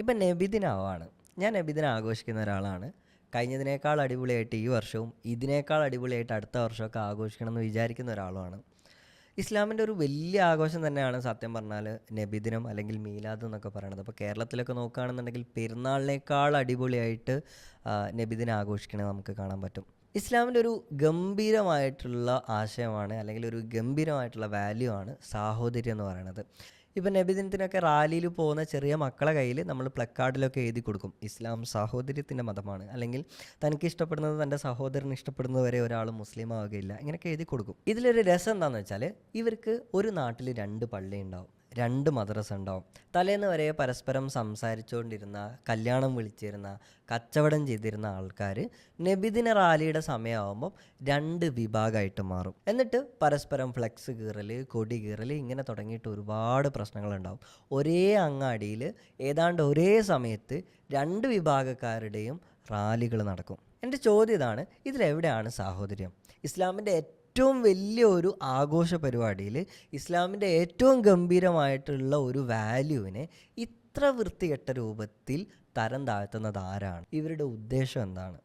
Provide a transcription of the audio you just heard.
ഇപ്പം നബിദിനാവാണ്. ഞാൻ നബിദിനം ആഘോഷിക്കുന്ന ഒരാളാണ്. കഴിഞ്ഞതിനേക്കാൾ അടിപൊളിയായിട്ട് ഈ വർഷവും ഇതിനേക്കാൾ അടിപൊളിയായിട്ട് അടുത്ത വർഷമൊക്കെ ആഘോഷിക്കണം എന്ന് വിചാരിക്കുന്ന ഒരാളുമാണ്. ഇസ്ലാമിൻ്റെ ഒരു വലിയ ആഘോഷം തന്നെയാണ് സത്യം പറഞ്ഞാൽ നബിദിനം അല്ലെങ്കിൽ മീലാദ് എന്നൊക്കെ പറയണത്. അപ്പോൾ കേരളത്തിലൊക്കെ നോക്കുകയാണെന്നുണ്ടെങ്കിൽ പെരുന്നാളിനേക്കാൾ അടിപൊളിയായിട്ട് നബിദിനം ആഘോഷിക്കണത് നമുക്ക് കാണാൻ പറ്റും. ഇസ്ലാമിൻ്റെ ഒരു ഗംഭീരമായിട്ടുള്ള ആശയമാണ് അല്ലെങ്കിൽ ഒരു ഗംഭീരമായിട്ടുള്ള വാല്യൂ ആണ് സാഹോദര്യം എന്ന് പറയുന്നത്. ഇപ്പം നബിദിനത്തിനൊക്കെ റാലിയിൽ പോകുന്ന ചെറിയ മക്കളെ കയ്യിൽ നമ്മൾ പ്ലക്കാർഡിലൊക്കെ എഴുതി കൊടുക്കും, ഇസ്ലാം സാഹോദര്യത്തിൻ്റെ മതമാണ്, അല്ലെങ്കിൽ തനിക്ക് ഇഷ്ടപ്പെടുന്നത് തൻ്റെ സഹോദരന് ഇഷ്ടപ്പെടുന്നത് വരെ ഒരാൾ മുസ്ലിം ആവുകയില്ല, ഇങ്ങനെയൊക്കെ എഴുതി കൊടുക്കും. ഇതിലൊരു രസം എന്താണെന്ന് വെച്ചാൽ ഇവർക്ക് ഒരു നാട്ടിൽ 2 പള്ളി ഉണ്ടാവും, 2 മദ്രസ ഉണ്ടാവും. തലേന്ന് വരെ പരസ്പരം സംസാരിച്ചുകൊണ്ടിരുന്ന, കല്യാണം വിളിച്ചിരുന്ന, കച്ചവടം ചെയ്തിരുന്ന ആൾക്കാർ നബിദിന റാലിയുടെ സമയമാകുമ്പം 2 വിഭാഗമായിട്ട് മാറും. എന്നിട്ട് പരസ്പരം ഫ്ലെക്സ് കീറൽ, കൊടി കീറൽ, ഇങ്ങനെ തുടങ്ങിയിട്ട് ഒരുപാട് പ്രശ്നങ്ങളുണ്ടാവും. ഒരേ അങ്ങാടിയിൽ ഏതാണ്ട് ഒരേ സമയത്ത് 2 വിഭാഗക്കാരുടെയും റാലികൾ നടക്കും. എൻ്റെ ചോദ്യം ഇതാണ്, ഇതിലെവിടെയാണ് സാഹോദര്യം? ഇസ്ലാമിൻ്റെ ഏറ്റവും വലിയ ഒരു ആഘോഷ പരിപാടിയിൽ ഇസ്ലാമിൻ്റെ ഏറ്റവും ഗംഭീരമായിട്ടുള്ള ഒരു വാല്യൂവിനെ ഇത്ര വൃത്തികെട്ട രൂപത്തിൽ തരം താഴ്ത്തുന്നത് ആരാണ്? ഇവരുടെ ഉദ്ദേശം എന്താണ്?